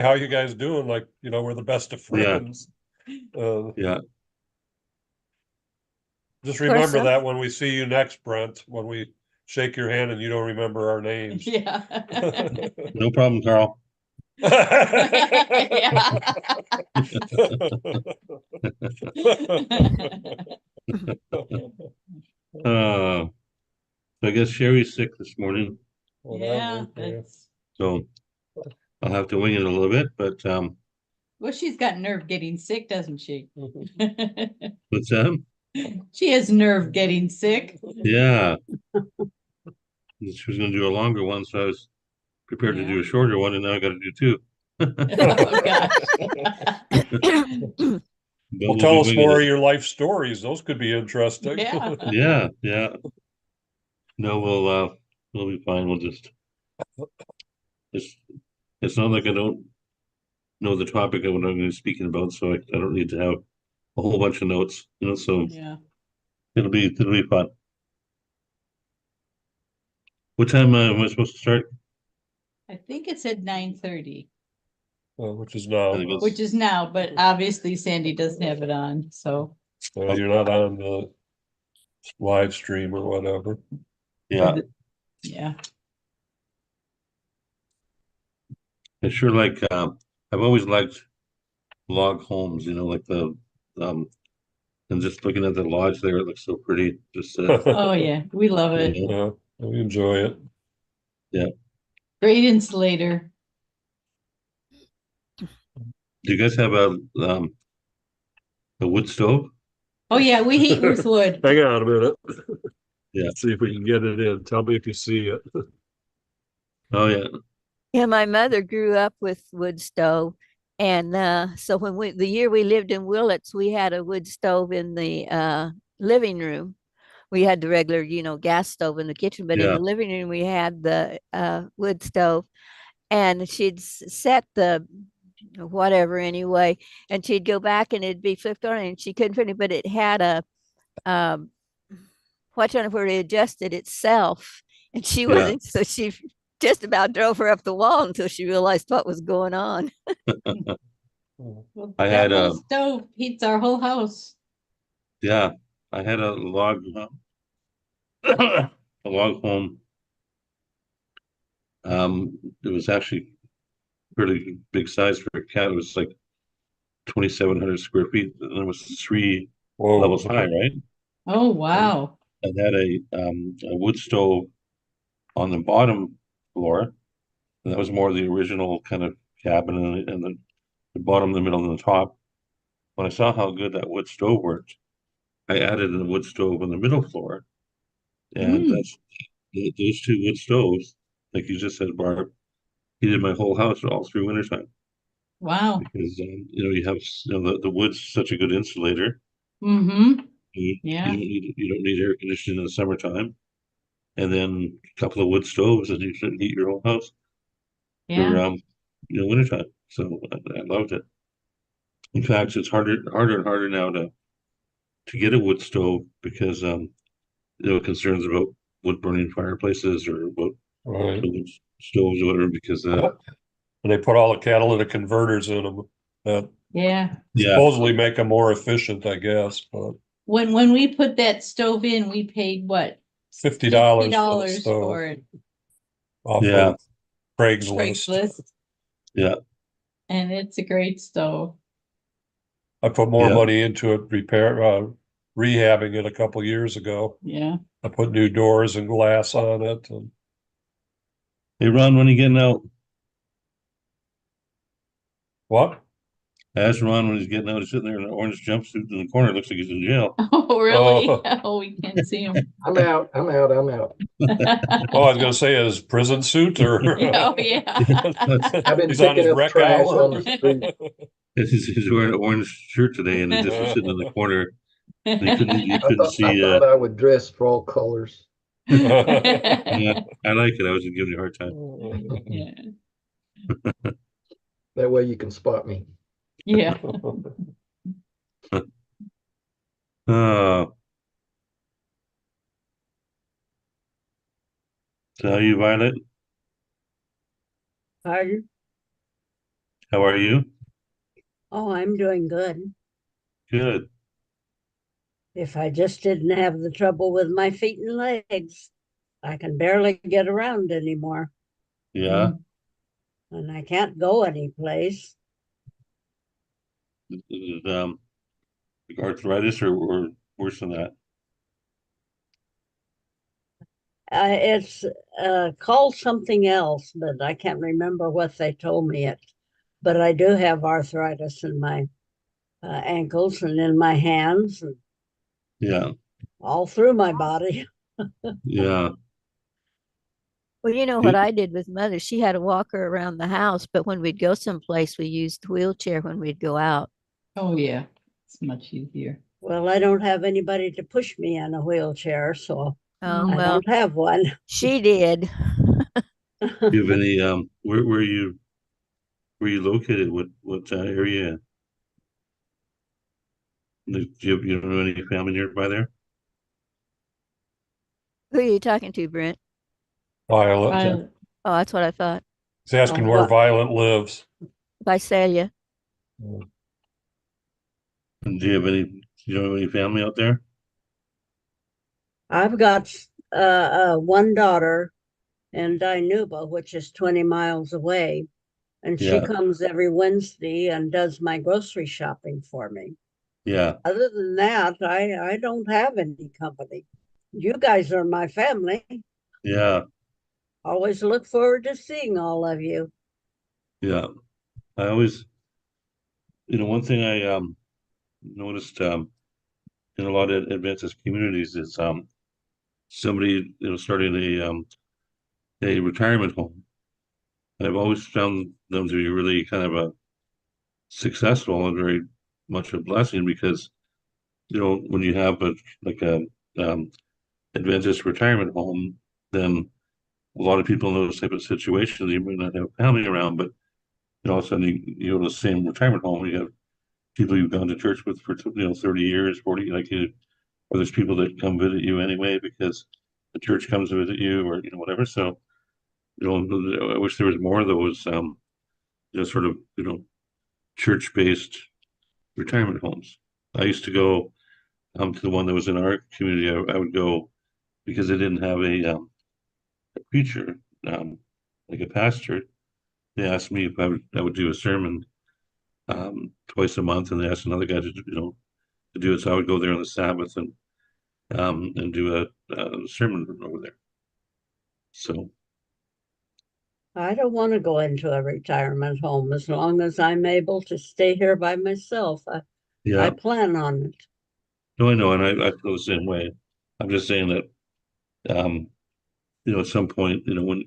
how you guys doing? Like, we're the best of Yeah, friends. Uh, yeah. just Of course, remember that when we see you next, Brent, when we shake your hand and you don't remember our names. Yeah. No problem, Carl. Yeah. Uh, so I guess Sherry's sick this morning, Yeah, Whatever. Yeah. that's so I'll have to wing it a little bit. But well, she's got nerve getting sick, doesn't she? what's that? She has nerve getting sick. Yeah, she was going to do a longer one, so I was prepared to Yeah. do a shorter one, and now I got to do two. Oh gosh. But Well, we'll be tell us winging more it. of your life stories. Those could be interesting. Yeah. Yeah, yeah. No, we'll be fine. We'll just it's it's not like I don't know the topic of what I'm going to be speaking about, so I don't need to have a whole bunch of notes, so Yeah. it'll be fun. What time am I supposed to start? I think it's at 9:30, Which is I now. think it's which is now, but obviously Sandy doesn't have it on, so You're not on the live stream or whatever. yeah. yeah. I sure like I've always liked log homes, like the um and just looking at the lodge there, it looks so pretty. Just Oh yeah, we love you it. know, Yeah, we enjoy it. yeah. Great insulator. Do you guys have a wood stove? Oh yeah, we heat with wood. Hang on a minute. Yeah. See if we can get it in. Tell me if you see it. Oh yeah. Yeah, my mother grew up with wood stove. And so the year we lived in Willits, we had a wood stove in the living room. We had the regular, gas stove in the kitchen, but in Yeah. the living room we had the wood stove. And she'd set the whatever anyway, and she'd go back and it'd be flipped on, and she couldn't finish, but it had a um, watch on it where it adjusted itself, and she Yeah. wasn't. So she just about drove her up the wall until she realized what was going on. Well, I that had little stove heats our whole house. yeah, I had a log a log home. It was actually pretty big size for a cat. It was like 2,700 square feet, and it was three Whoa. levels high, right? Oh, And wow. it had a wood stove on the bottom floor, and that was more of the original kind of cabin, and the bottom, the middle, and the top. When I saw how good that wood stove worked, I added a wood stove on the middle floor, and Mm, those two wood stoves, like you just said, Barb, heated my whole house all through wintertime wow. because you have the wood's such a good insulator. Mm-hmm. You Yeah. don't need air conditioning in the summertime, and then a couple of wood stoves, and you can heat your whole house for Yeah. wintertime. So I loved it. In fact, it's harder and harder now to get a wood stove because concerns about wood burning fireplaces or about Right. wood stoves or whatever because And they put all the catalytic converters in them that Yeah. yeah, supposedly make them more efficient, I guess, but When we put that stove in, we paid what? $50 Fifty for the dollars stove for it. off yeah, of Craigslist. Craigslist. yeah, And it's a great stove. I put more yeah. money into it, rehabbing it a couple years ago. Yeah. I put new doors and glass on it and Hey Ron, when are you getting out? what? I asked Ron when he's getting out. He's sitting there in an orange jumpsuit in the corner. Looks like he's in jail. Oh, really? Oh, Oh, we can't see him. I'm out. I'm out. I'm out. oh, I was gonna say his prison suit or Oh, yeah. I've been he's on his picking up rec trash on hour. the street. He's wearing an orange shirt today, and he just was sitting in the corner. And he I couldn't thought I see. thought I would dress for all colors. Yeah, I like it. I was giving you a hard time. Yeah. That way you can spot me. Yeah. Uh, so how you, Violet? I How are you? Oh, I'm doing good. Good. If I just didn't have the trouble with my feet and legs, I can barely get around anymore, Yeah. and I can't go anyplace. Is it, arthritis or worse than that? It's called something else, but I can't remember what they told me it. But I do have arthritis in my ankles and in my hands and Yeah. all through my body. Yeah. Well, you know what I did with mother? She had a walker around the house, but when we'd go someplace, we used the wheelchair when we'd go out. Oh, yeah, it's much easier. Well, I don't have anybody to push me in a wheelchair, so Oh, I well, don't have one. she did. Do you have any where you located? What area? Do you know any family nearby there? Who are you talking to, Brent? Violet. Violet, Oh, that's what I thought. He's asking Oh, where what? Violet lives. Visalia. And do you know any family out there? I've got one daughter in Dinuba, which is 20 miles away, and she Yeah. comes every Wednesday and does my grocery shopping for me. Yeah. Other than that, I don't have any company. You guys are my family. Yeah. Always look forward to seeing all of you. Yeah. I always, one thing I noticed in a lot of Adventist communities is somebody starting a retirement home. And I've always found them to be really kind of a successful and very much a blessing because when you have a um, Adventist retirement home, then a lot of people in those type of situations, you might not have family around, but all of a sudden you go to the same retirement home, you have people you've gone to church with for 30 years, 40, like you, or there's people that come visit you anyway because the church comes to visit you or whatever. So I wish there was more of those sort of church-based retirement homes. I used to go to the one that was in our community. I would go because they didn't have a preacher, um, like a pastor. They asked me if I would do a sermon twice a month, and they asked another guy to do it. So I would go there on the Sabbath and do a sermon over there. So I don't want to go into a retirement home as long as I'm able to stay here by myself. I yeah, plan on it. no, I know, and I feel the same way. I'm just saying that at some point, when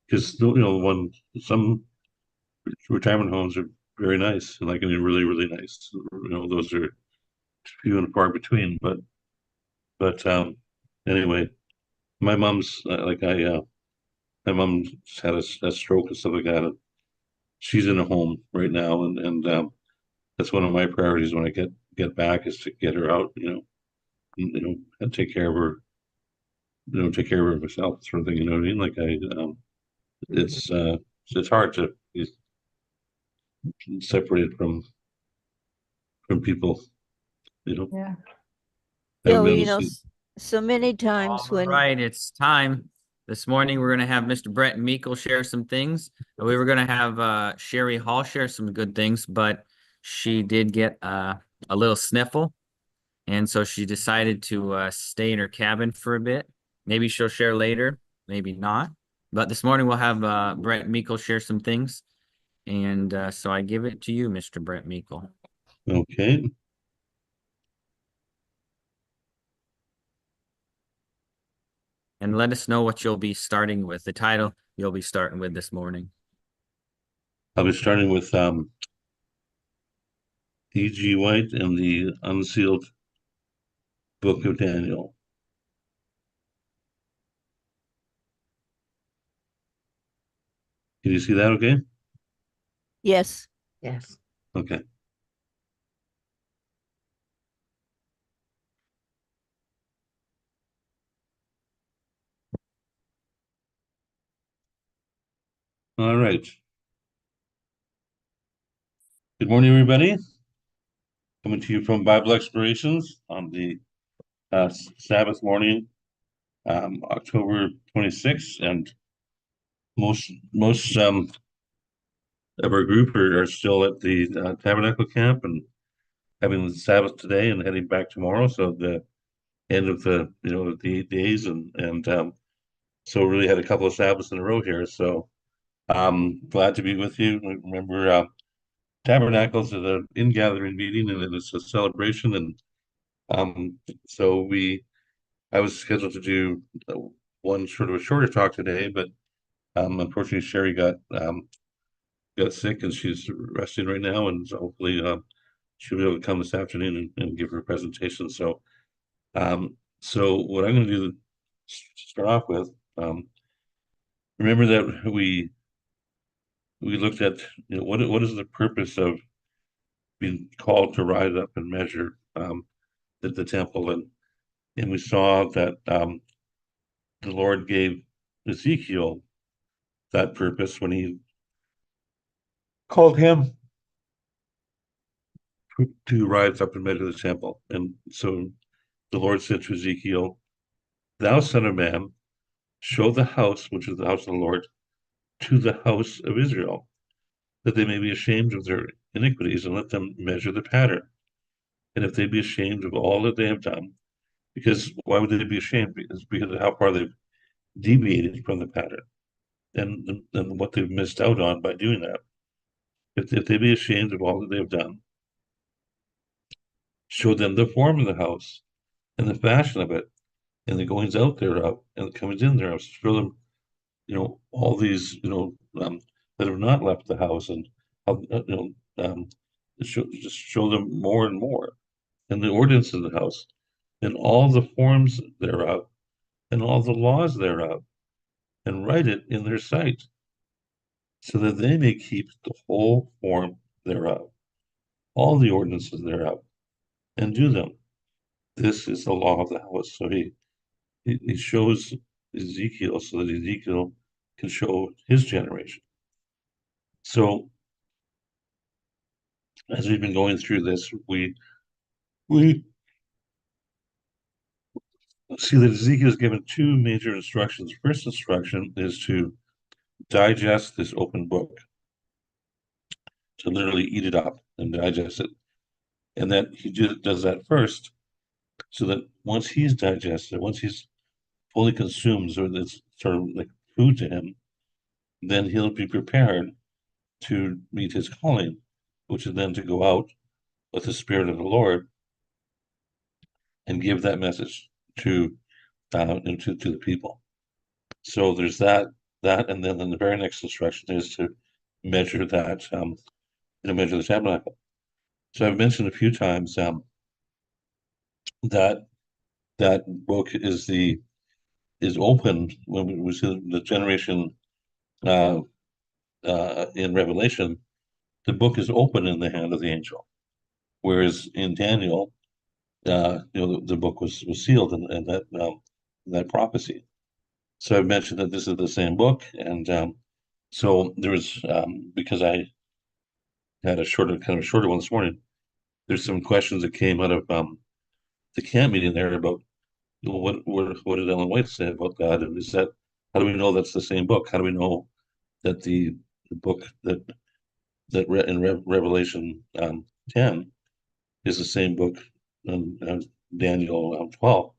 because when some retirement homes are very nice, and like I mean, really, really nice. Those are few and far between. But anyway, my mom's my mom's had a stroke and stuff like that. And she's in a home right now, and that's one of my priorities when I get back is to get her out, and take care of her, take care of her myself, sort of thing. You know what I mean? Like Mhm. it's hard to be separated from people. You know, yeah. I haven't So, been able to see. so many times All when right, it's time. This morning, we're going to have Mr. Brett Meekle share some things. We were going to have Sherry Hall share some good things, but she did get a little sniffle. And so she decided to stay in her cabin for a bit. Maybe she'll share later, maybe not. But this morning, we'll have Brett Meekle share some things. And so I give it to you, Mr. Brett Meekle. Okay, And let us know what you'll be starting with, the title you'll be starting with this morning. I'll be starting with E.G. White and the Unsealed Book of Daniel. Can you see that? Okay. yes, Yes. Okay. All right. Good morning, everybody. Coming to you from Bible Explorations on the Sabbath morning, October 26th, and most of our group are still at the Tabernacle camp and having the Sabbath today and heading back tomorrow. So the end of the 8 days, and so really had a couple of Sabbaths in a row here. So glad to be with you. Remember, Tabernacles is an in-gathering meeting, and it's a celebration. And so I was scheduled to do one sort of a shorter talk today, but unfortunately Sherry got sick and she's resting right now, and so hopefully she'll be able to come this afternoon and give her presentation. So so what I'm going to do to start off with, remember that we looked at what is the purpose of being called to rise up and measure the temple, and we saw that the Lord gave Ezekiel that purpose when he called him to rise up and measure the temple. And so the Lord said to Ezekiel, "Thou son of man, show the house, which is the house of the Lord, to the house of Israel, that they may be ashamed of their iniquities, and let them measure the pattern. And if they be ashamed of all that they have done," because why would they be ashamed? Because of how far they've deviated from the pattern and what they've missed out on by doing that. If they be ashamed of all that they have done, show them the form of the house and the fashion of it, and the goings out thereof, and the comings in thereof. Show them, all these, that have not left the house, and how, just show them more and more, and the ordinance of the house, and all the forms thereof, and all the laws thereof, and write it in their sight, so that they may keep the whole form thereof, all the ordinances thereof, and do them. This is the law of the house. So he shows Ezekiel so that Ezekiel can show his generation. So as we've been going through this, we see that Ezekiel is given two major instructions. First instruction is to digest this open book, to literally eat it up and digest it. And that he does that first, so that once he's digested, once he's fully consumed, so it's sort of like food to him, then he'll be prepared to meet his calling, which is then to go out with the Spirit of the Lord and give that message to the people. So there's that, and then the very next instruction is to measure that, measure the tabernacle. So I've mentioned a few times that book is open when we see the generation in Revelation. The book is open in the hand of the angel, whereas in Daniel, the book was sealed in that prophecy. So I've mentioned that this is the same book, and so there was because I had a shorter one this morning. There's some questions that came out of the camp meeting there about what did Ellen White say about that, and is that, how do we know that's the same book? How do we know that the book that in Revelation 10 is the same book in Daniel 12?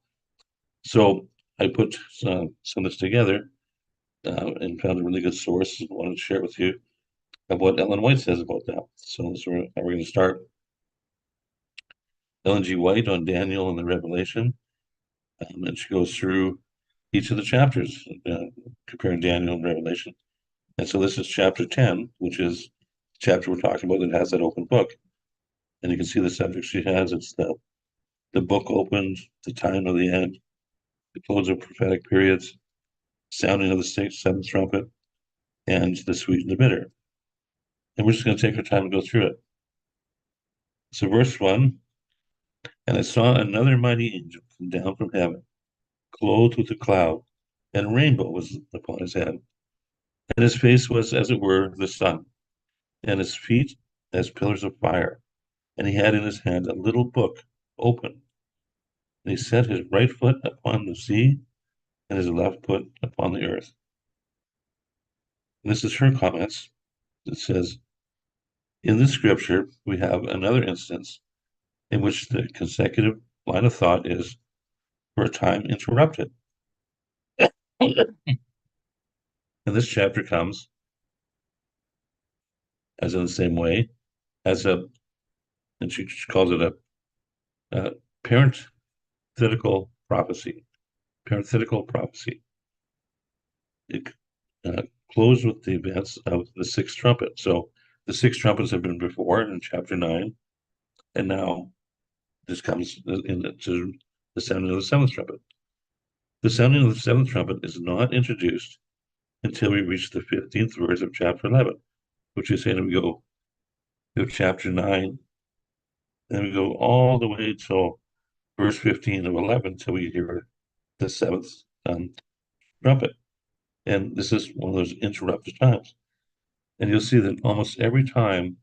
So I put some of this together and found a really good source and wanted to share it with you of what Ellen White says about that. So that's where we're going to start. Ellen G. White on Daniel and the Revelation, and she goes through each of the chapters, comparing Daniel and Revelation. And so this is chapter 10, which is the chapter we're talking about that has that open book. And you can see the subject she has. It's the book opened, the time of the end, the close of prophetic periods, sounding of the seventh trumpet, and the sweet and the bitter. And we're just going to take our time and go through it. So verse 1, and I saw another mighty angel come down from heaven, clothed with a cloud, and a rainbow was upon his head. And his face was as it were the sun, and his feet as pillars of fire, and he had in his hand a little book open. And he set his right foot upon the sea and his left foot upon the earth. And this is her comments. It says, in this scripture, we have another instance in which the consecutive line of thought is, for a time, interrupted. And this chapter comes, as in the same way, as a, and she calls it a parenthetical prophecy. Parenthetical prophecy. It closed with the events of the sixth trumpet. So the six trumpets have been before in chapter 9, and now this comes into the sounding of the seventh trumpet. The sounding of the seventh trumpet is not introduced until we reach the 15th verse of chapter 11, which is saying we go to chapter 9, and we go all the way till verse 15 of 11 till we hear the seventh trumpet. And this is one of those interrupted times. And you'll see that almost every time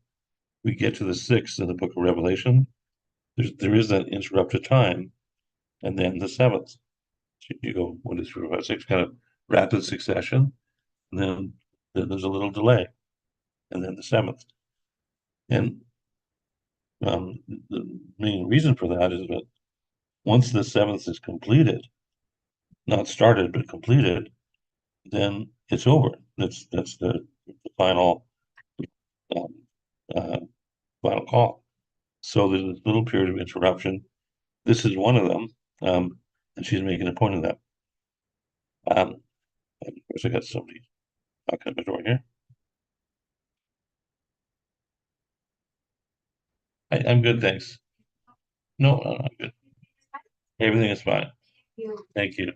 we get to the sixth in the book of Revelation, there is that interrupted time, and then the seventh. So you go 1, 2, 3, 4, 5, 6, kind of rapid succession, and then there's a little delay, and then the seventh. And the main reason for that is that once the seventh is completed, not started but completed, then it's over. That's the final um, uh, final call. So there's a little period of interruption. This is one of them, and she's making a point of that. Of course, I got somebody knocking at the door here. I'm good, thanks. No, I'm good. Everything is fine. Thank you.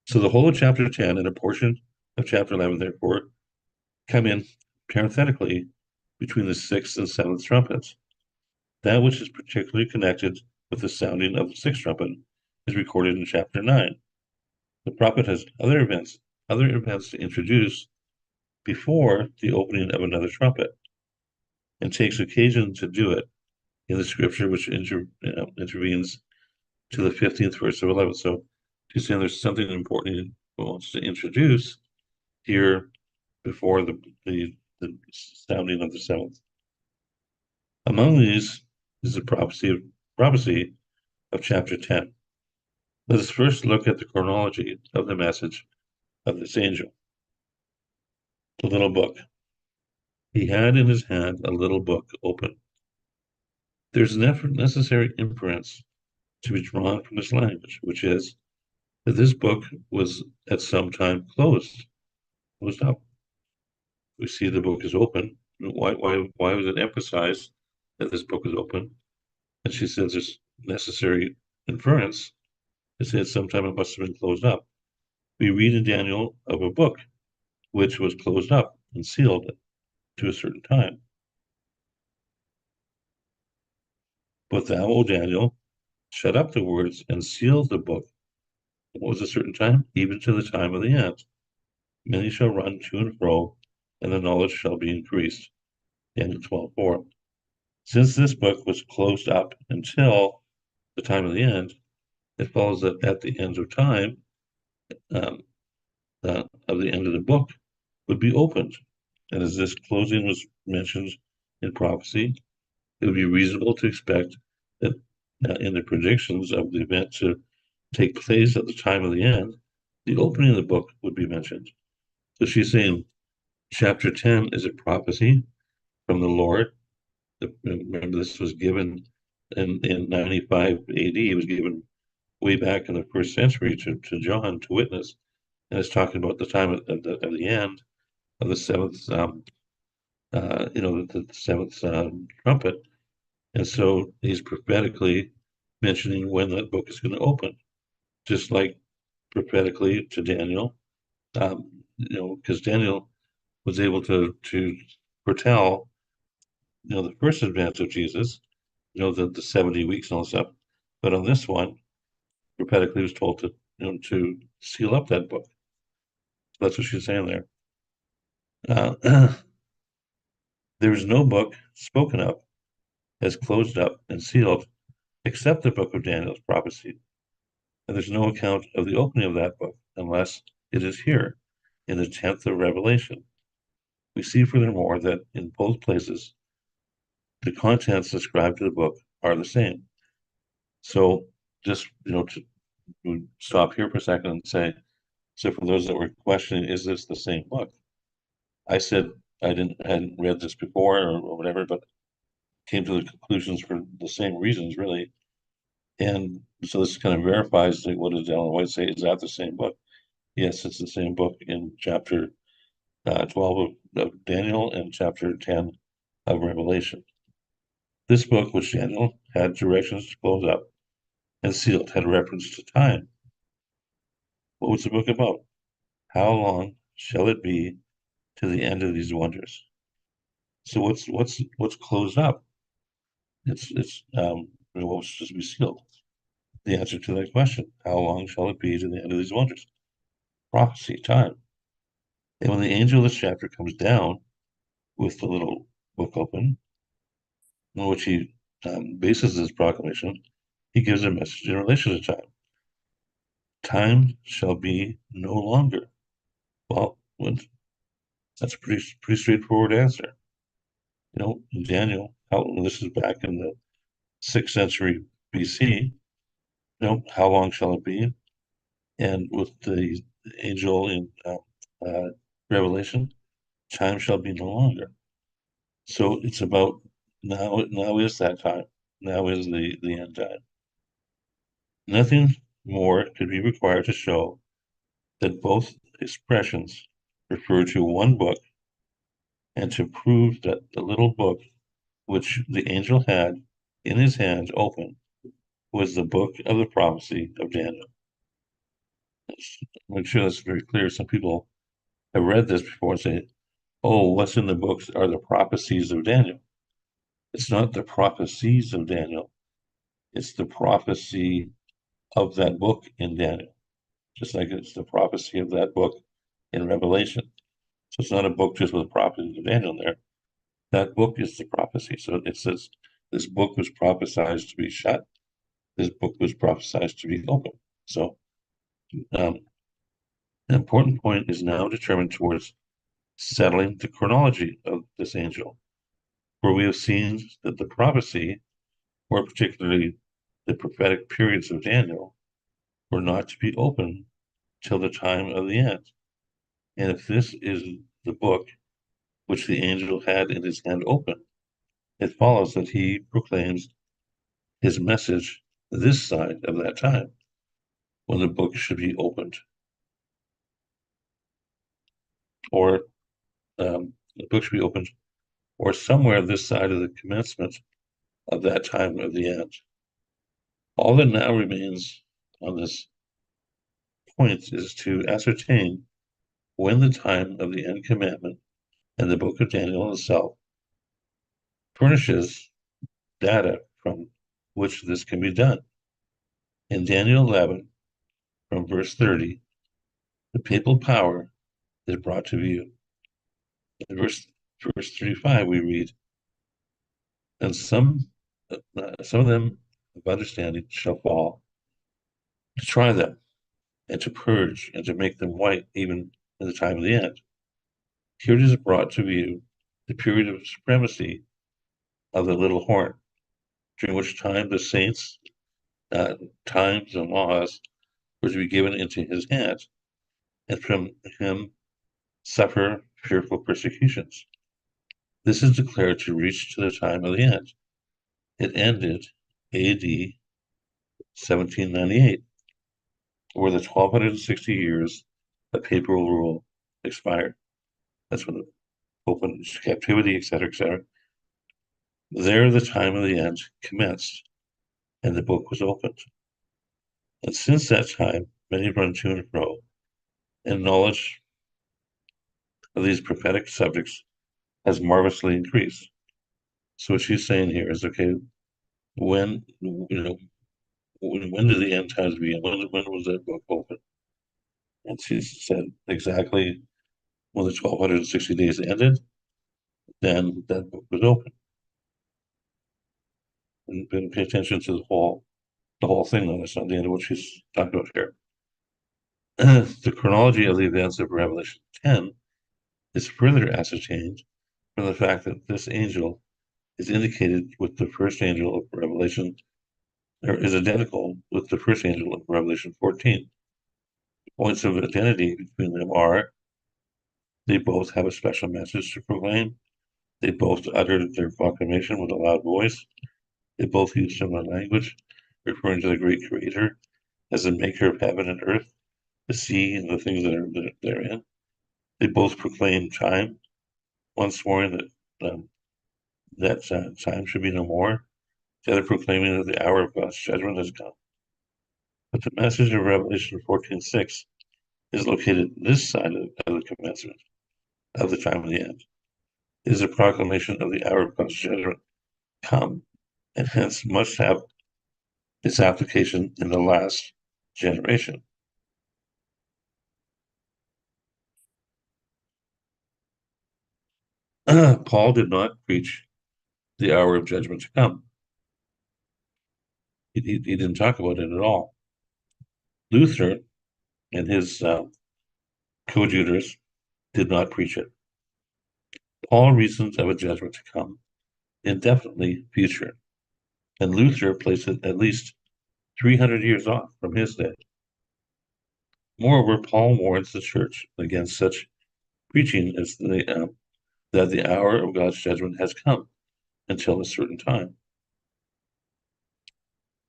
So the whole of chapter 10 and a portion of chapter 11, therefore, come in parenthetically between the sixth and seventh trumpets. That which is particularly connected with the sounding of the sixth trumpet is recorded in chapter 9. The prophet has other events to introduce before the opening of another trumpet, and takes occasion to do it in the scripture which intervenes to the 15th verse of 11. So he's saying there's something important he wants to introduce here before the sounding of the seventh. Among these is the prophecy of chapter 10. Let us first look at the chronology of the message of this angel. The little book. He had in his hand a little book open. There's an necessary inference to be drawn from this language, which is that this book was at some time closed up. We see the book is open. Why was it emphasized that this book is open? And she says there's necessary inference to say at some time it must have been closed up. We read in Daniel of a book which was closed up and sealed to a certain time. But thou, O Daniel, shut up the words and seal the book. What was a certain time? Even to the time of the end. Many shall run to and fro, and the knowledge shall be increased. Daniel 12:4. Since this book was closed up until the time of the end, it follows that at the end of time, of the end of the book would be opened. And as this closing was mentioned in prophecy, it would be reasonable to expect that in the predictions of the event to take place at the time of the end, the opening of the book would be mentioned. So she's saying chapter 10 is a prophecy from the Lord. Remember, this was given in 95 AD. It was given way back in the first century to John to witness. And it's talking about the time of the end of the seventh, the seventh trumpet. And so he's prophetically mentioning when that book is going to open, just like prophetically to Daniel, because Daniel was able to foretell, the first advance of Jesus, the 70 weeks and all stuff. But on this one, prophetically was told to seal up that book. That's what she's saying there. There is no book spoken of as closed up and sealed except the book of Daniel's prophecy. And there's no account of the opening of that book unless it is here in the 10th of Revelation. We see furthermore that in both places, the contents ascribed to the book are the same. So just, to stop here for a second and say, so for those that were questioning, is this the same book? I said I hadn't read this before or whatever, but came to the conclusions for the same reasons, really. And so this kind of verifies that what does Ellen White say? Is that the same book? Yes, it's the same book in chapter 12 of Daniel and chapter 10 of Revelation. This book, which Daniel had directions to close up and sealed, had reference to time. What was the book about? How long shall it be to the end of these wonders? So what's closed up? It's what was to be sealed? The answer to that question: how long shall it be to the end of these wonders? Prophecy, time. And when the angel of this chapter comes down with the little book open, in which he bases his proclamation, he gives a message in relation to time. Time shall be no longer. Well, that's a pretty straightforward answer. In Daniel, this is back in the 6th century BC. How long shall it be? And with the angel in Revelation, time shall be no longer. So it's about now. Now is that time. Now is the end time. Nothing more could be required to show that both expressions refer to one book, and to prove that the little book which the angel had in his hand open was the book of the prophecy of Daniel. I'm sure that's very clear. Some people have read this before and say, oh, what's in the books are the prophecies of Daniel. It's not the prophecies of Daniel. It's the prophecy of that book in Daniel, just like it's the prophecy of that book in Revelation. So it's not a book just with the prophecy of Daniel in there. That book is the prophecy. So it says this book was prophesied to be shut. This book was prophesied to be open. So an important point is now determined towards settling the chronology of this angel, where we have seen that the prophecy, or particularly the prophetic periods of Daniel, were not to be open till the time of the end. And if this is the book which the angel had in his hand open, it follows that he proclaims his message this side of that time, when the book should be opened. Or the book should be opened, or somewhere this side of the commencement of that time of the end. All that now remains on this point is to ascertain when the time of the end commandment and the book of Daniel itself furnishes data from which this can be done. In Daniel 11, from verse 30, the papal power is brought to view. In verse 35, we read, and some of them of understanding shall fall, to try them, and to purge, and to make them white, even in the time of the end. Here it is brought to view the period of supremacy of the little horn, during which time the saints, times and laws were to be given into his hands, and from him suffer fearful persecutions. This is declared to reach to the time of the end. It ended AD 1798, where the 1260 years of papal rule expired. That's when the Pope went into captivity, etc., etc. There, the time of the end commenced, and the book was opened. And since that time, many run to and fro, and knowledge of these prophetic subjects has marvelously increased. So what she's saying here is, okay, when did the end times begin? When was that book open? And she said exactly when the 1260 days ended, then that book was open. And pay attention to the whole thing, though. That's not the end of what she's talking about here. The chronology of the events of Revelation 10 is further ascertained from the fact that this angel is indicated with the first angel of Revelation, or is identical with the first angel of Revelation 14. The points of identity between them are they both have a special message to proclaim, they both uttered their proclamation with a loud voice, they both used similar language, referring to the great creator as the maker of heaven and earth, the sea and the things that are therein. They both proclaim time, one swearing that time should be no more, the other proclaiming that the hour of God's judgment has come. But the message of Revelation 14:6 is located this side of the commencement of the time of the end. It is a proclamation of the hour of God's judgment come, and hence must have its application in the last generation. Paul did not preach the hour of judgment to come. He didn't talk about it at all. Luther and his coadjutors did not preach it. Paul reasons of a judgment to come, indefinitely future, and Luther placed it at least 300 years off from his day. Moreover, Paul warns the church against such preaching as that the hour of God's judgment has come until a certain time.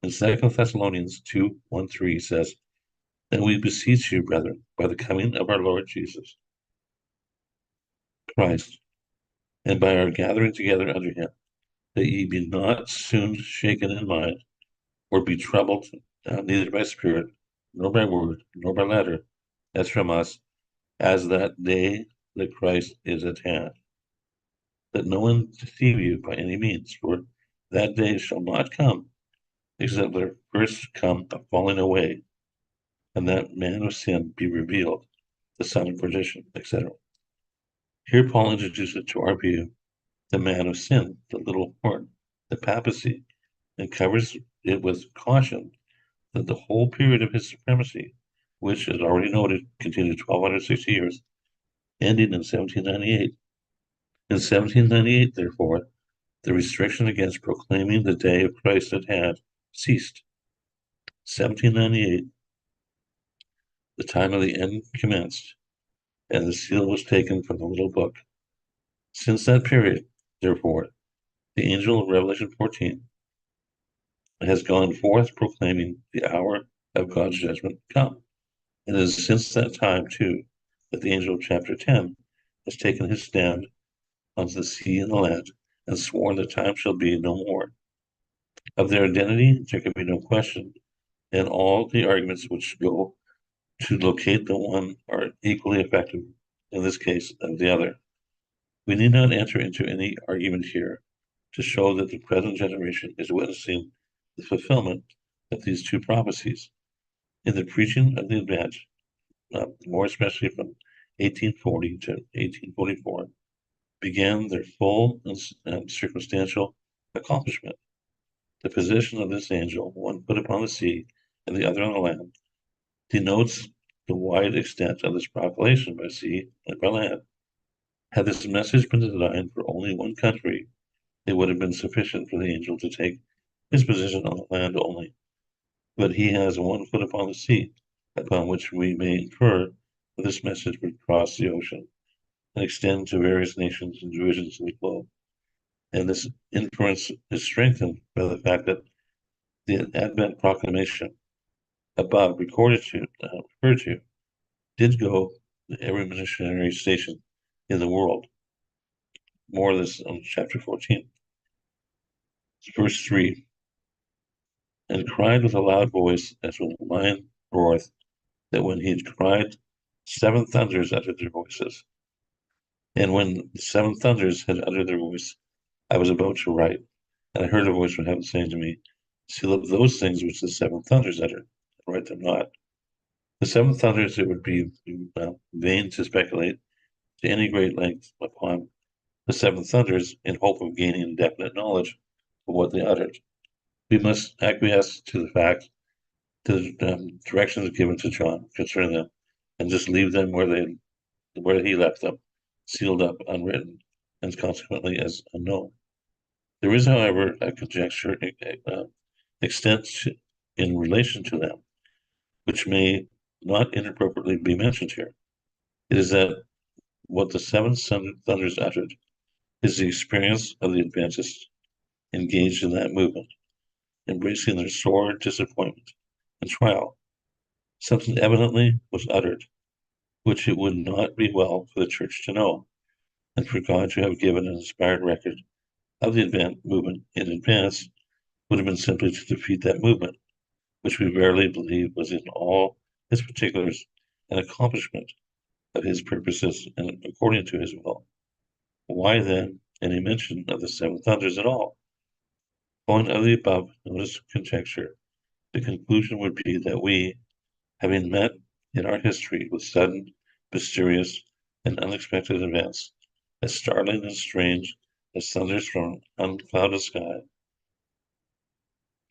In 2 Thessalonians 2:1-3 says, "And we beseech you, brethren, by the coming of our Lord Jesus Christ, and by our gathering together under him, that ye be not soon shaken in mind, or be troubled, neither by spirit, nor by word, nor by letter, as from us, as that day that Christ is at hand. That no one deceive you by any means, for that day shall not come, except there first come a falling away, and that man of sin be revealed, the son of perdition," etc. Here Paul introduces to our view the man of sin, the little horn, the papacy, and covers it with caution that the whole period of his supremacy, which, as already noted, continued 1260 years, ending in 1798. In 1798, therefore, the restriction against proclaiming the day of Christ at hand ceased. 1798, the time of the end commenced, and the seal was taken from the little book. Since that period, therefore, the angel of Revelation 14 has gone forth proclaiming the hour of God's judgment come. And it is since that time, too, that the angel of chapter 10 has taken his stand on the sea and the land and sworn that time shall be no more. Of their identity, there can be no question, and all the arguments which go to locate the one are equally effective in this case as the other. We need not enter into any argument here to show that the present generation is witnessing the fulfillment of these two prophecies. In the preaching of the event, more especially from 1840 to 1844, began their full and circumstantial accomplishment. The position of this angel, one foot upon the sea and the other on the land, denotes the wide extent of this proclamation by sea and by land. Had this message been designed for only one country, it would have been sufficient for the angel to take his position on the land only. But he has one foot upon the sea, upon which we may infer that this message would cross the ocean and extend to various nations and divisions of the globe. And this inference is strengthened by the fact that the Advent proclamation above referred to did go to every missionary station in the world. More of this on chapter 14. Verse 3, "And cried with a loud voice as when a lion roareth, that when he had cried, 7 thunders uttered their voices. And when the 7 thunders had uttered their voice, I was about to write, and I heard a voice from heaven saying to me, Seal up those things which the 7 thunders uttered, and write them not. The seven thunders, it would be vain to speculate to any great length upon the seven thunders in hope of gaining definite knowledge of what they uttered. We must acquiesce to the fact that directions given to John concerning them, and just leave them where he left them, sealed up, unwritten, and consequently as unknown. There is, however, a conjecture extent in relation to them, which may not inappropriately be mentioned here. It is that what the seven thunders uttered is the experience of the Adventists engaged in that movement, embracing their sore disappointment and trial. Something evidently was uttered, which it would not be well for the Church to know, and for God to have given an inspired record of the Advent movement in advance would have been simply to defeat that movement, which we verily believe was in all its particulars an accomplishment of his purposes and according to his will. Why then any mention of the seven thunders at all? Going of the above noticed conjecture, the conclusion would be that we, having met in our history with sudden, mysterious, and unexpected events, as startling and strange as thunders from unclouded sky,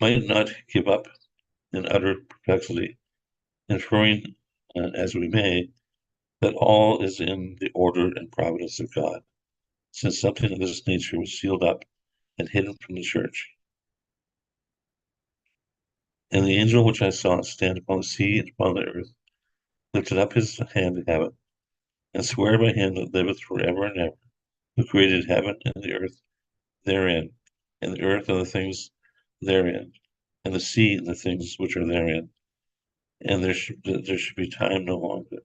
might not give up in utter perplexity, inferring, as we may, that all is in the order and providence of God, since something of this nature was sealed up and hidden from the Church. And the angel which I saw stand upon the sea and upon the earth lifted up his hand to heaven, and sware by him that liveth for ever and ever, who created heaven and the earth therein, and the earth and the things therein, and the sea and the things which are therein, and there should be time no longer.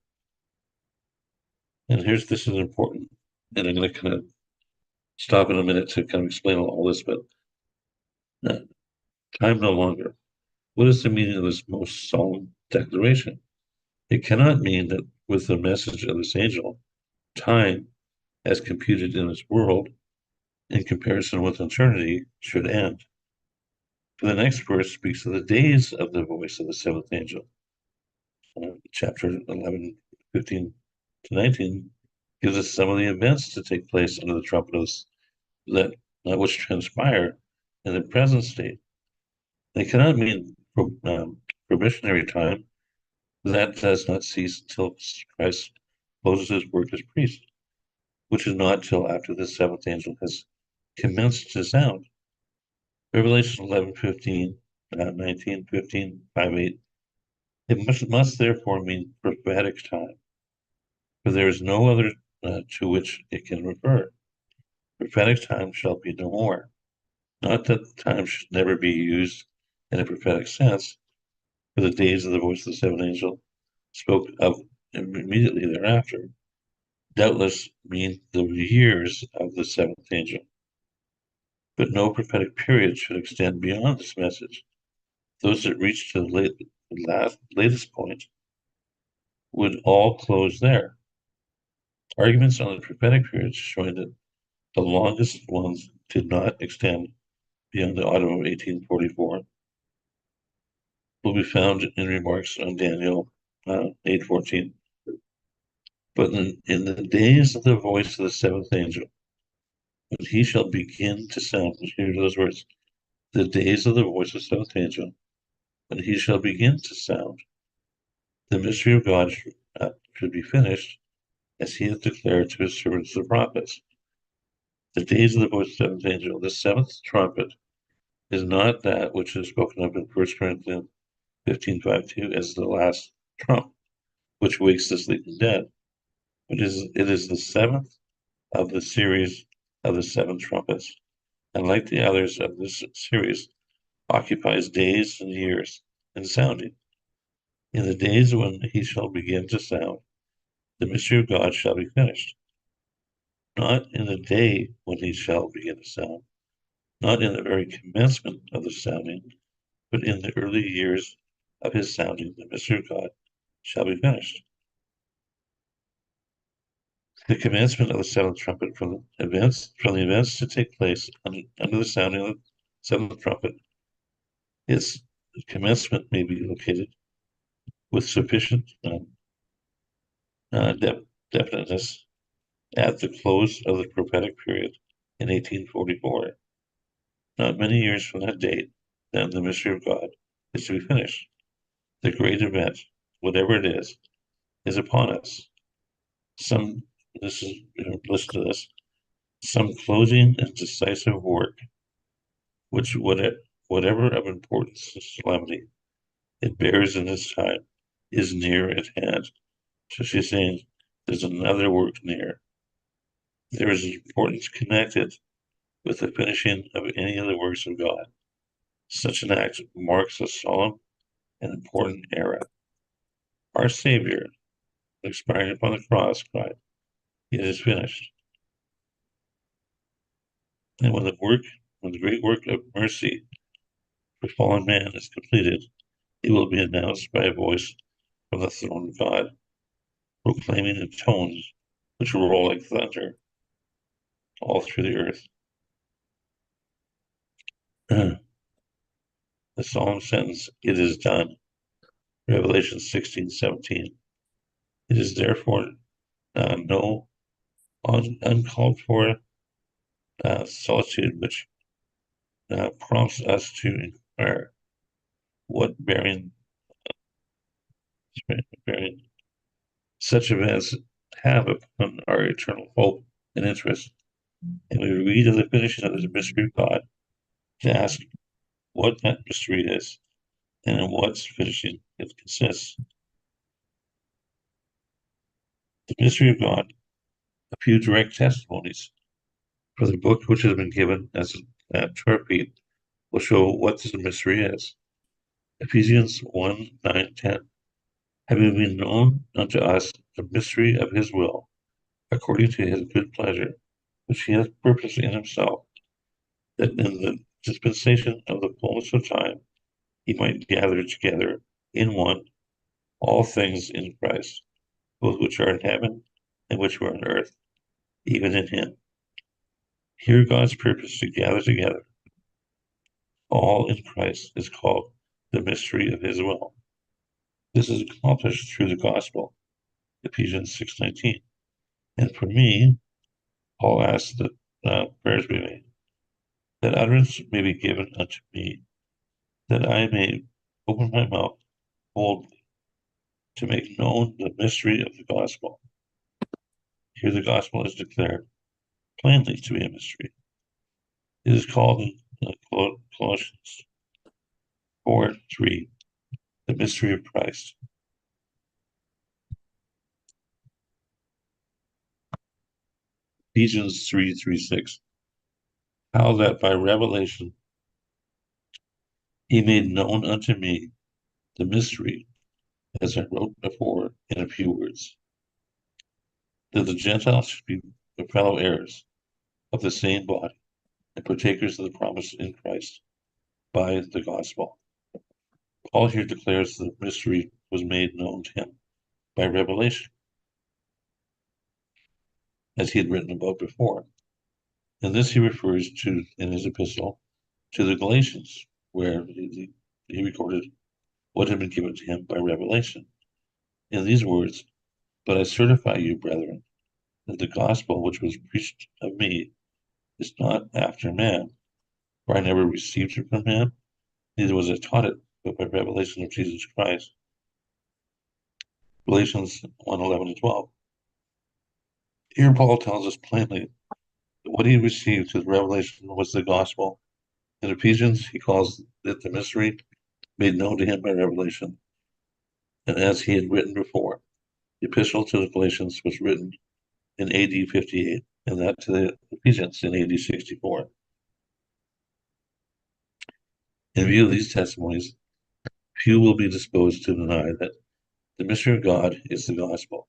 And this is important, and I'm going to kind of stop in a minute to kind of explain all this, but time no longer. What is the meaning of this most solemn declaration? It cannot mean that with the message of this angel, time, as computed in this world, in comparison with eternity, should end. For the next verse speaks of the days of the voice of the seventh angel. Chapter 11, 15 to 19 gives us some of the events to take place under the trumpet of that which transpire in the present state. They cannot mean probationary time. That does not cease until Christ closes his work as priest, which is not till after the seventh angel has commenced to sound. Revelation 11, 15, 19, 15, 5, 8. It must therefore mean prophetic time, for there is no other to which it can refer. Prophetic time shall be no more. Not that time should never be used in a prophetic sense, for the days of the voice of the seventh angel spoke of immediately thereafter, doubtless mean the years of the seventh angel. But no prophetic period should extend beyond this message. Those that reach to the latest point would all close there. Arguments on the prophetic periods showing that the longest ones did not extend beyond the autumn of 1844 will be found in remarks on Daniel 8:14. But in the days of the voice of the seventh angel, when he shall begin to sound, hear those words, the days of the voice of the seventh angel, when he shall begin to sound, the mystery of God should be finished, as he hath declared to his servants the prophets. The days of the voice of the seventh angel, the seventh trumpet, is not that which is spoken of in 1 Corinthians 15:5-2 as the last trump, which wakes the sleeping dead. It is the seventh of the series of the seven trumpets, and like the others of this series, occupies days and years in sounding. In the days when he shall begin to sound, the mystery of God shall be finished. Not in the day when he shall begin to sound, not in the very commencement of the sounding, but in the early years of his sounding, the mystery of God shall be finished. The commencement of the seventh trumpet from the events to take place under the sounding of the seventh trumpet. Its commencement may be located with sufficient definiteness at the close of the prophetic period in 1844. Not many years from that date, then the mystery of God is to be finished. The great event, whatever it is upon us. Listen to this, some closing and decisive work, which whatever of importance and solemnity it bears in its time, is near at hand. So she's saying there's another work near. There is importance connected with the finishing of any of the works of God. Such an act marks a solemn and important era. Our Savior, expiring upon the cross, cried, "It is finished." And when the great work of mercy for fallen man is completed, it will be announced by a voice from the throne of God, proclaiming in tones which roll like thunder all through the earth. The solemn sentence, "It is done," Revelation 16:17. It is therefore no uncalled for solitude which prompts us to inquire what bearing such events have upon our eternal hope and interest. And we read of the finishing of the mystery of God to ask what that mystery is and in what finishing it consists. The mystery of God, a few direct testimonies for the book which has been given as to our feet will show what the mystery is. Ephesians 1:9-10. Having been known unto us the mystery of his will, according to his good pleasure, which he hath purposed in himself, that in the dispensation of the fullness of time he might gather together in one all things in Christ, both which are in heaven and which are on earth, even in him. Here God's purpose to gather together all in Christ is called the mystery of his will. This is accomplished through the gospel, Ephesians 6:19. And for me, Paul asks that prayers be made, that utterance may be given unto me, that I may open my mouth boldly to make known the mystery of the gospel. Here the gospel is declared plainly to be a mystery. It is called in Colossians 4:3, the mystery of Christ. Ephesians 3:6, how that by revelation he made known unto me the mystery, as I wrote before in a few words, that the Gentiles should be the fellow heirs of the same body and partakers of the promise in Christ by the gospel. Paul here declares the mystery was made known to him by revelation, as he had written about before. And this he refers to in his epistle to the Galatians, where he recorded what had been given to him by revelation. In these words, "But I certify you, brethren, that the gospel which was preached of me is not after man, for I never received it from man, neither was I taught it, but by revelation of Jesus Christ." Galatians 1:11-12. Here Paul tells us plainly that what he received through the revelation was the gospel. In Ephesians, he calls it the mystery made known to him by revelation. And as he had written before, the epistle to the Galatians was written in AD 58, and that to the Ephesians in AD 64. In view of these testimonies, few will be disposed to deny that the mystery of God is the gospel.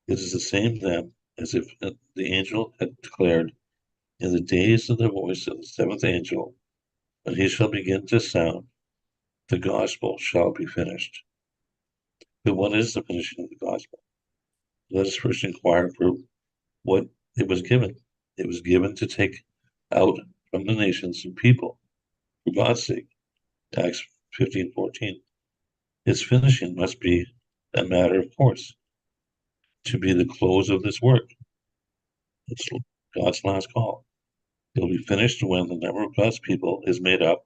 It is the same then as if the angel had declared, "In the days of the voice of the seventh angel, when he shall begin to sound, the gospel shall be finished." But what is the finishing of the gospel? Let us first inquire for what it was given. It was given to take out from the nations and people, for God's sake. Acts 15:14. Its finishing must be a matter of course, to be the close of this work. It's God's last call. It will be finished when the number of God's people is made up,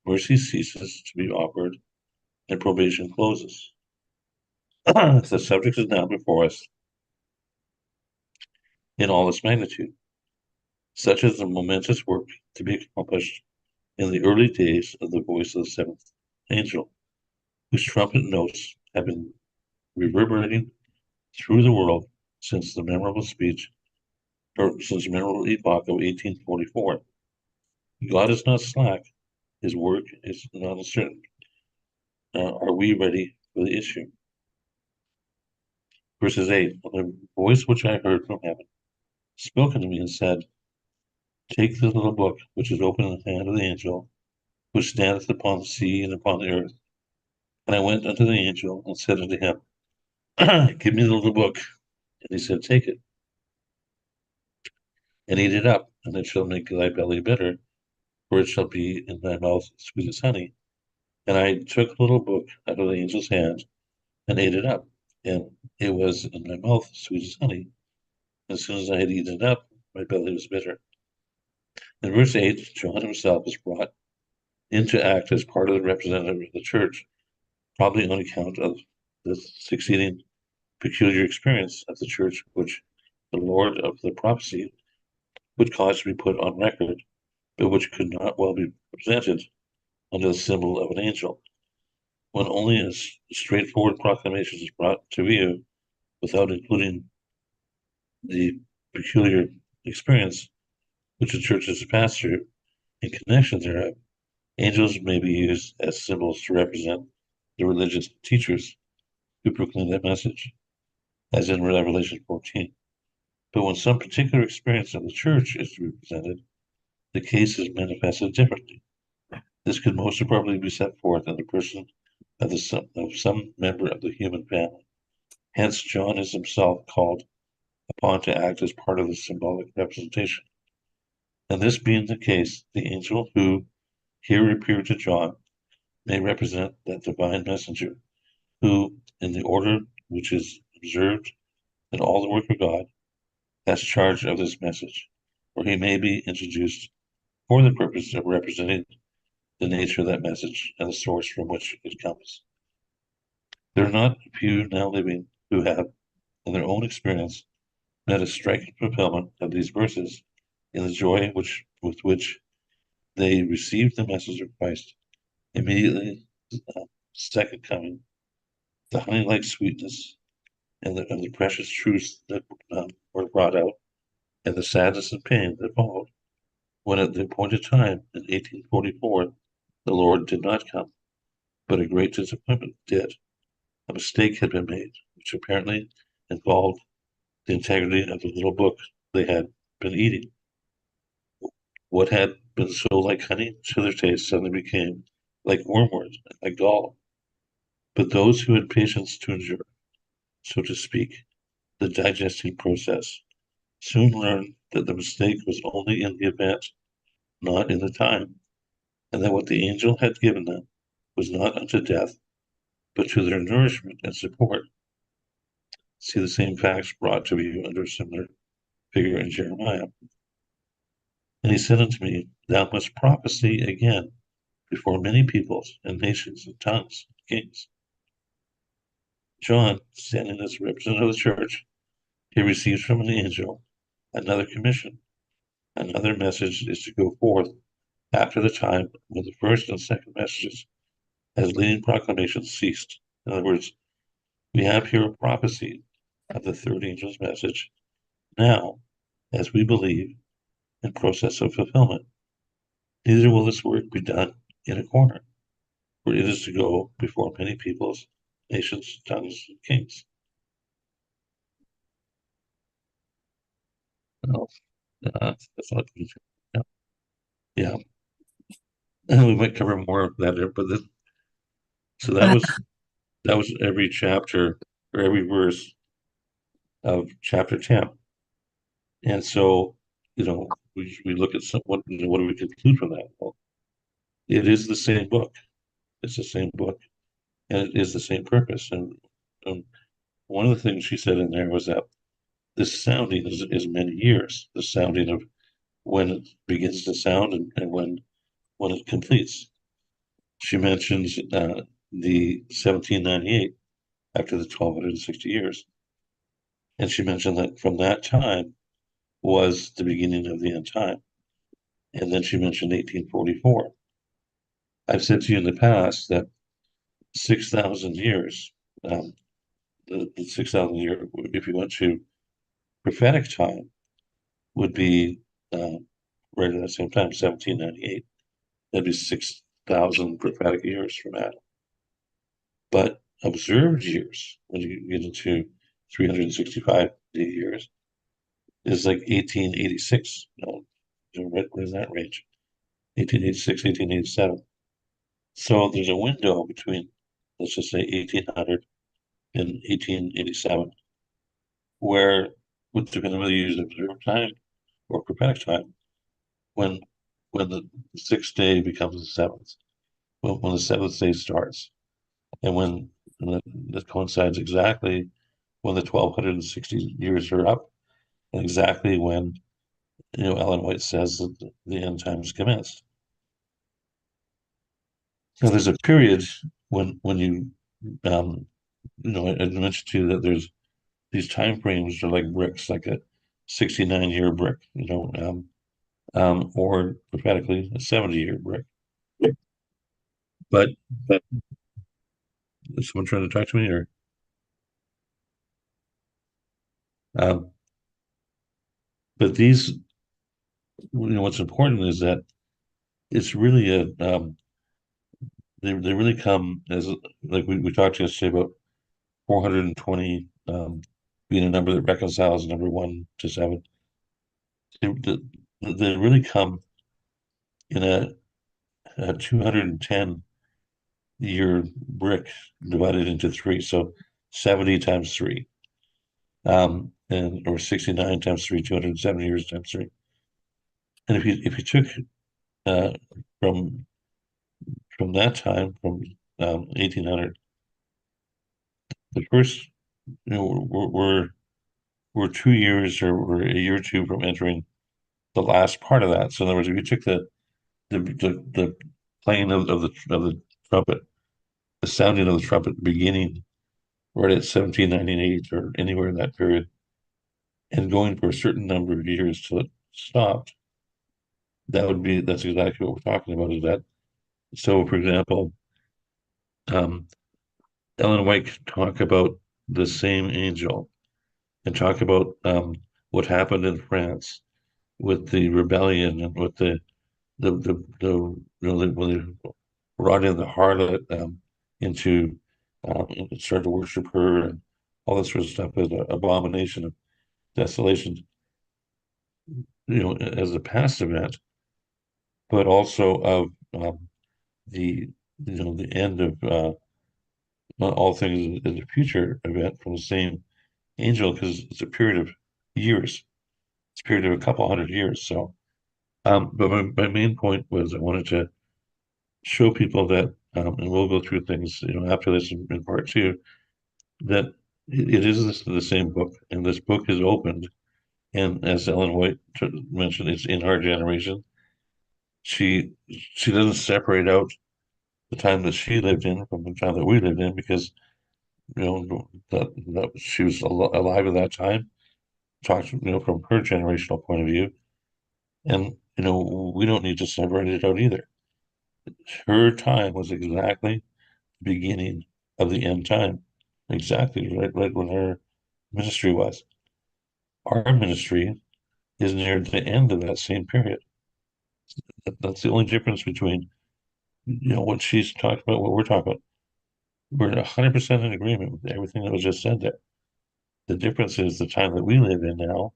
mercy ceases to be offered, and probation closes. The subject is now before us in all its magnitude. Such is the momentous work to be accomplished in the early days of the voice of the seventh angel, whose trumpet notes have been reverberating through the world since the memorable speech, or since the memorable epoch of 1844. God is not slack, his work is not uncertain. Are we ready for the issue? Verses 8, the voice which I heard from heaven spoke unto me and said, take the little book which is open in the hand of the angel, which standeth upon the sea and upon the earth. And I went unto the angel and said unto him, give me the little book. And he said, take it and eat it up, and it shall make thy belly bitter, for it shall be in thy mouth sweet as honey. And I took the little book out of the angel's hand and ate it up, and it was in my mouth sweet as honey. As soon as I had eaten it up, my belly was bitter. In verse 8, John himself is brought into act as part of the representative of the church, probably on account of the succeeding peculiar experience of the church, which the Lord of the prophecy would cause to be put on record, but which could not well be presented under the symbol of an angel. When only a straightforward proclamation is brought to view without including the peculiar experience which the church has passed through in connection thereof, angels may be used as symbols to represent the religious teachers who proclaim that message, as in Revelation 14. But when some particular experience of the church is to be presented, the case is manifested differently. This could most appropriately be set forth in the person of some member of the human family. Hence, John is himself called upon to act as part of the symbolic representation. And this being the case, the angel who here appeared to John may represent that divine messenger who, in the order which is observed in all the work of God, has charge of this message, or he may be introduced for the purpose of representing the nature of that message and the source from which it comes. There are not a few now living who have, in their own experience, met a striking fulfillment of these verses in the joy with which they received the message of Christ immediately second coming, the honey-like sweetness and the precious truths that were brought out, and the sadness and pain that followed. When at the appointed time in 1844, the Lord did not come, but a great disappointment did. A mistake had been made, which apparently involved the integrity of the little book they had been eating. What had been so like honey to their taste suddenly became like wormwood and like gall. But those who had patience to endure, so to speak, the digesting process, soon learned that the mistake was only in the event, not in the time, and that what the angel had given them was not unto death, but to their nourishment and support. See the same facts brought to you under a similar figure in Jeremiah. And he said unto me, thou must prophesy again before many peoples and nations and tongues and kings. John, standing as representative of the church, he receives from an angel another commission. Another message is to go forth after the time when the first and second messages as leading proclamations ceased. In other words, we have here a prophecy of the third angel's message now, as we believe, in process of fulfillment. Neither will this work be done in a corner, for it is to go before many peoples, nations, tongues, and kings. Well, that's not good. Yeah. Yeah. And we might cover more of that there, but so that was every chapter or every verse of chapter 10. And so, we look at what do we conclude from that? Well, it is the same book. It's the same book. and it is the same purpose. And one of the things she said in there was that this sounding is many years, the sounding of when it begins to sound and when it completes. She mentions the 1798 after the 1260 years. And she mentioned that from that time was the beginning of the end time. And then she mentioned 1844. I've said to you in the past that 6,000 years, the 6,000 year, if you went to prophetic time, would be right at the same time, 1798. That'd be 6,000 prophetic years from Adam. But observed years, when you get into 365 years, is like 1886. Right in that range, 1886, 1887. So there's a window between, let's just say, 1800 and 1887, where, depending on whether you use observed time or prophetic time, when the sixth day becomes the seventh, when the seventh day starts, and when that coincides exactly when the 1260 years are up, and exactly when Ellen White says that the end times commenced. Now there's a period when you I mentioned to you that there's these time frames are like bricks, like a 69-year brick, or prophetically a 70-year brick. But is someone trying to talk to me, or but these, what's important is that it's really they really come as, like we talked yesterday about 420 being a number that reconciles number 1 to 7. They really come in a 210 year brick divided into 3, so 70 times 3, and or 69 times 3, 270 years times 3. And if you took uh, from that time, from 1800, the first, we're 2 years, or we're a year or two from entering the last part of that. So in other words, if you took the playing of the trumpet, the sounding of the trumpet beginning right at 1798 or anywhere in that period, and going for a certain number of years till it stopped, that's exactly what we're talking about. Is that so? For example, um, Ellen White could talk about the same angel and talk about what happened in France with the rebellion and with when they brought in the harlot into and started to worship her and all this sort of stuff as an abomination of desolation, as a past event, but also of the the end of all things as a future event from the same angel, because it's a period of years. It's a period of a couple hundred years. So, but my main point was I wanted to show people that, and we'll go through things, after this in part 2, that it is the same book, and this book is opened. And as Ellen White mentioned, it's in our generation. She doesn't separate out the time that she lived in from the time that we lived in, because that she was alive at that time. Talks from her generational point of view, and we don't need to separate it out either. Her time was exactly the beginning of the end time, exactly right when her ministry was. Our ministry is near the end of that same period. That's the only difference between what she's talking about, what we're talking about. We're 100% in agreement with everything that was just said there. The difference is the time that we live in now.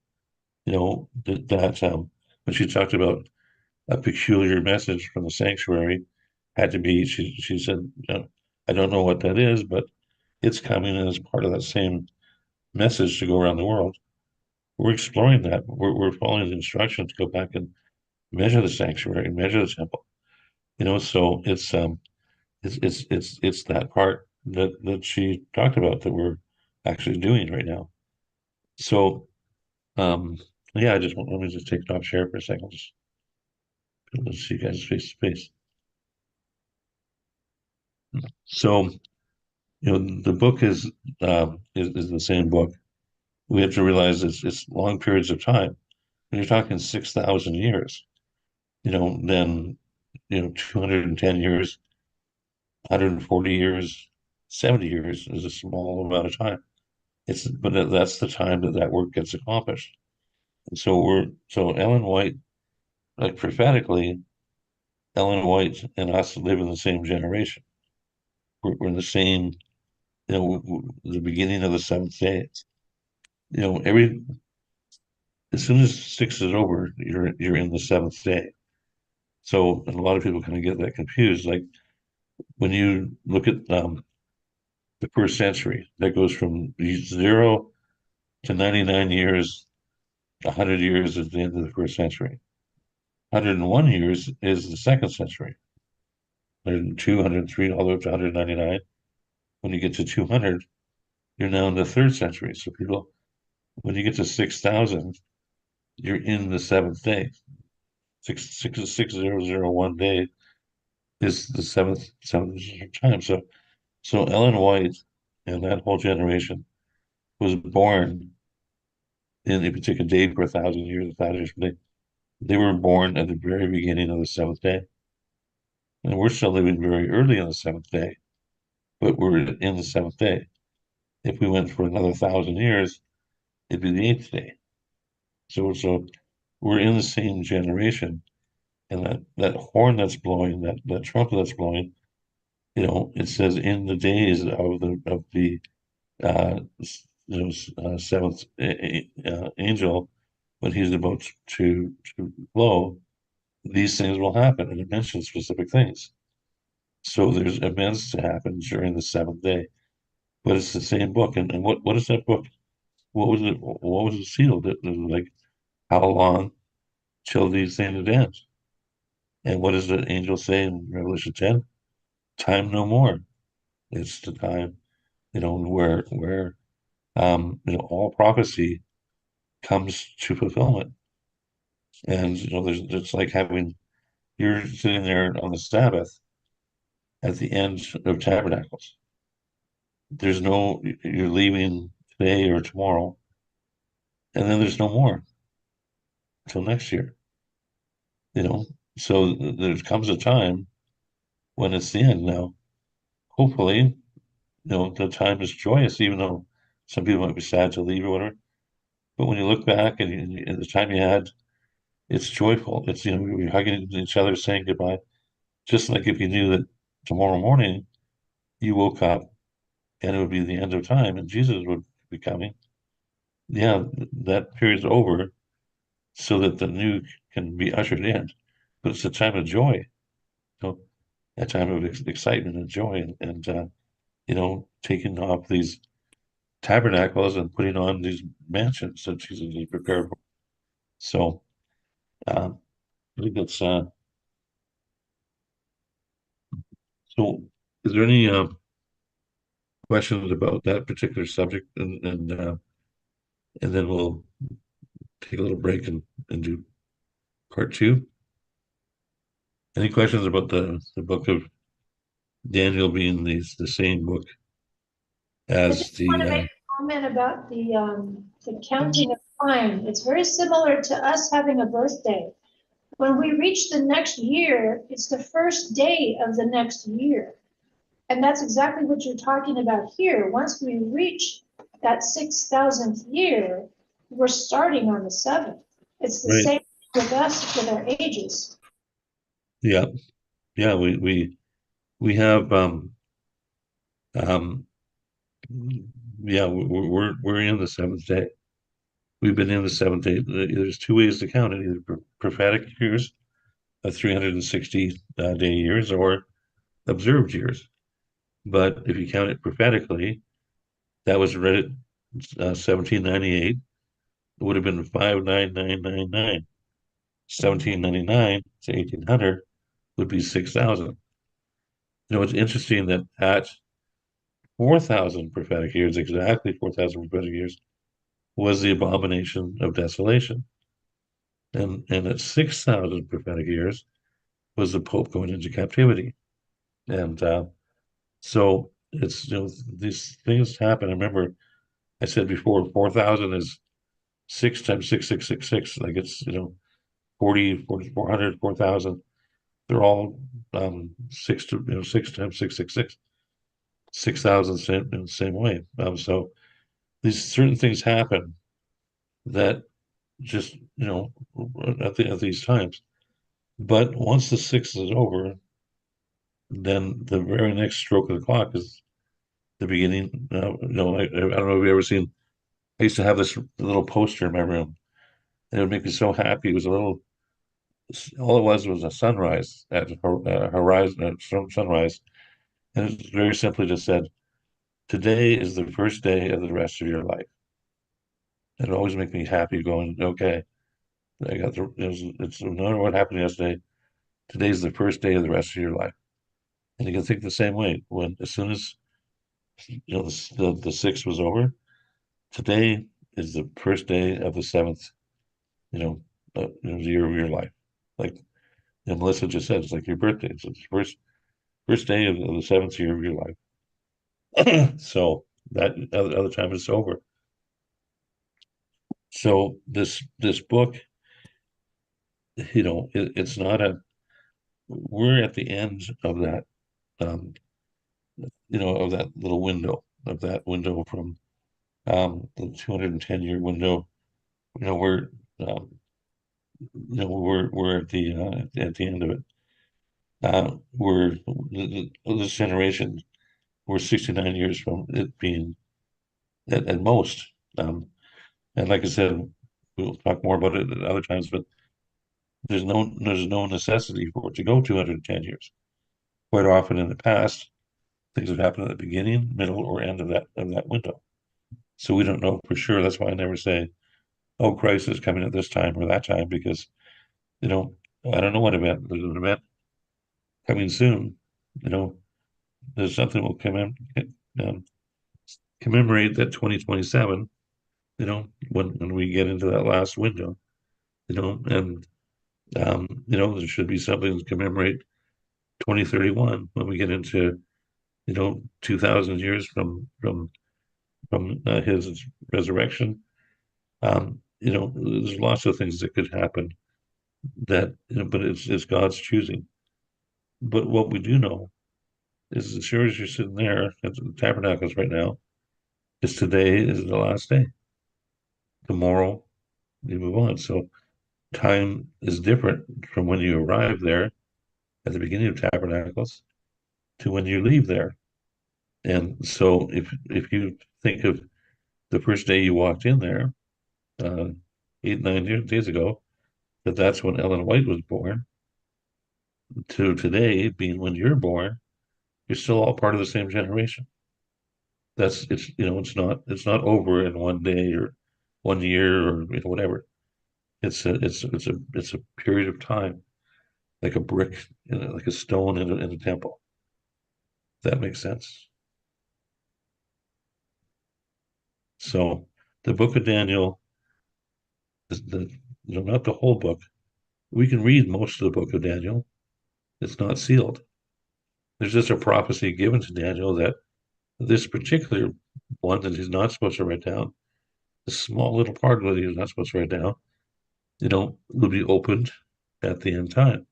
When she talked about a peculiar message from the sanctuary, had to be, she said, I don't know what that is, but it's coming as part of that same message to go around the world. We're exploring that. We're following the instructions to go back and measure the sanctuary, measure the temple. So it's that part. that she talked about that we're actually doing right now. So, yeah, let me just take it off share for a second. Just let's see you guys face to face. So, the book is the same book. We have to realize it's long periods of time. When you're talking 6,000 years, then 210 years, 140 years, 70 years is a small amount of time. But that's the time that work gets accomplished. And so Ellen White, like prophetically, Ellen White and us live in the same generation. We're in the same, the beginning of the seventh day. Every as soon as six is over, you're in the seventh day. So and a lot of people kind of get that confused. Like when you look at the first century, that goes from 0 to 99 years. 100 years is the end of the first century. 101 years is the second century. 102, 103, all the way up to 199. When you get to 200, you're now in the third century. So when you get to 6,000, you're in the seventh day. 6,001 day is the seventh time. So Ellen White and that whole generation was born if you take a day for 1,000 years, 1,000 years per day, they were born at the very beginning of the seventh day. And we're still living very early in the seventh day, but we're in the seventh day. If we went for another 1,000 years, it'd be the eighth day. So we're in the same generation, and that horn that's blowing, that trumpet that's blowing, it says in the days of the seventh angel, when he's about to blow, these things will happen, and it mentions specific things. So there's events to happen during the seventh day, but it's the same book. And what is that book? What was it? What was it sealed? It was like how long till these things end? And what does the angel say in Revelation 10? Time no more. It's the time, where all prophecy comes to fulfillment. And it's like you're sitting there on the Sabbath at the end of Tabernacles. You're leaving today or tomorrow, and then there's no more until next year. So there comes a time when it's the end. Now, hopefully, the time is joyous, even though some people might be sad to leave or whatever. But when you look back and the time you had, it's joyful. It's, you're hugging each other, saying goodbye. Just like if you knew that tomorrow morning you woke up and it would be the end of time and Jesus would be coming. Yeah, that period's over so that the new can be ushered in. But it's a time of joy, a time of excitement and joy, taking off these tabernacles and putting on these mansions that Jesus has prepared for. So, I think that's so. Is there any questions about that particular subject, and then we'll take a little break and do part two. Any questions about the book of Daniel being the same book I as just want to make a comment about the counting of time. It's very similar to us having a birthday. When we reach the next year, it's the first day of the next year. And that's exactly what you're talking about here. Once we reach that 6,000th year, we're starting on the 7th. It's the Right. same with us with our ages. Yeah, we have um yeah, we're in the seventh day. We've been in the seventh day. There's two ways to count it: either prophetic years, 360 day years, or observed years. But if you count it prophetically, that was read at 1798. It would have been 59999. 1799 to 1800 would be 6,000. It's interesting that at 4,000 prophetic years, exactly 4,000 prophetic years, was the abomination of desolation. And at 6,000 prophetic years was the Pope going into captivity. And so it's, these things happen. I remember I said before, 4,000 is 6 times 6,666. Like it's, 40, 4,400, 4,000. They're all 6 times 666. 6,000 same in the same way. So these certain things happen that just, at these times. But once the six is over, then the very next stroke of the clock is the beginning. I don't know if you've ever seen. I used to have this little poster in my room, and it would make me so happy. It was a little. All it was a sunrise at horizon, sunrise, and it very simply just said, "Today is the first day of the rest of your life." And it always makes me happy, going, "Okay, I got the. It's no matter what happened yesterday. Today's the first day of the rest of your life." And you can think the same way. When as soon as the sixth was over, today is the first day of the seventh, year of your life. Like Melissa just said, it's like your birthday. It's the first day of the seventh year of your life. So that other time is over. So this book, it's not a. We're at the end of that, um, of that little window, from the 210-year window. We're we're at the end of it. We're this generation. We're 69 years from it being at most. And like I said, we'll talk more about it at other times. But there's no necessity for it to go 210 years. Quite often in the past, things have happened at the beginning, middle, or end of that window. So we don't know for sure. That's why I never say, "Oh, Christ is coming at this time or that time," because I don't know what event. There's an event coming soon. You know, there's something will um, commemorate that 2027. When we get into that last window. And there should be something to commemorate 2031 when we get into 2,000 years from his resurrection. There's lots of things that could happen that, but it's God's choosing. But what we do know is as sure as you're sitting there at the tabernacles right now, is today is the last day. Tomorrow you move on. So time is different from when you arrive there at the beginning of tabernacles to when you leave there. And so if you think of the first day you walked in there, 8, 9 days ago, that's when Ellen White was born, to today being when you're born, you're still all part of the same generation. It's not over in one day or 1 year or whatever. It's a period of time, like a brick, like a stone in a temple. That makes sense. So the book of Daniel is not the whole book. We can read most of the book of Daniel. It's not sealed. There's just a prophecy given to Daniel that this particular one that he's not supposed to write down, the small little part that he's not supposed to write down, will be opened at the end time.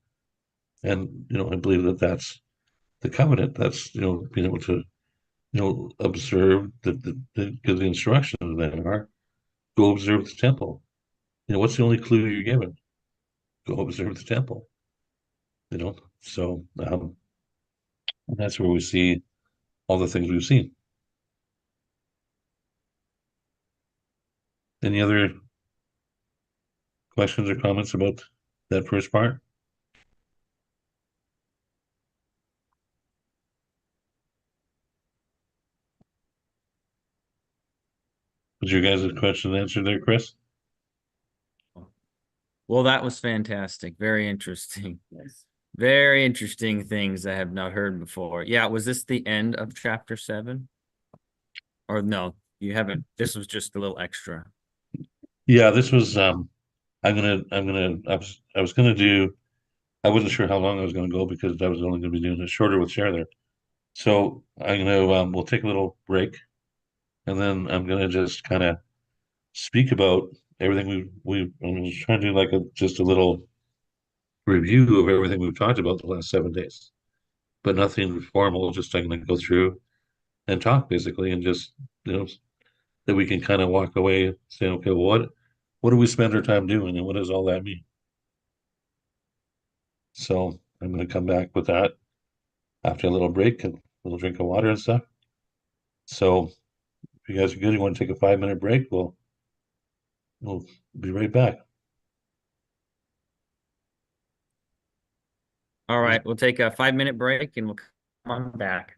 And, I believe that that's the covenant. That's, being able to, observe because the instructions then are go observe the temple. What's the only clue you're given? Go observe the temple. So that's where we see all the things we've seen. Any other questions or comments about that first part? Was your guys' question answered there, Chris? Well, that was fantastic. Very interesting. Yes. Very interesting things I have not heard before. Yeah, was this the end of chapter 7? Or no, you haven't. This was just a little extra. Yeah, this was, I was gonna do, I wasn't sure how long I was gonna go because I was only gonna be doing it shorter with Cher there. So we'll take a little break and then I'm gonna just kind of speak about everything I'm just trying to do like just a little review of everything we've talked about the last 7 days, but nothing formal, just I'm gonna go through and talk basically and just, you know, that we can kind of walk away saying, okay, well, what do we spend our time doing and what does all that mean? So I'm going to come back with that after a little break and a little drink of water and stuff. So if you guys are good, you want to take a 5 minute break, we'll be right back. All right, we'll take a 5 minute break and we'll come on back.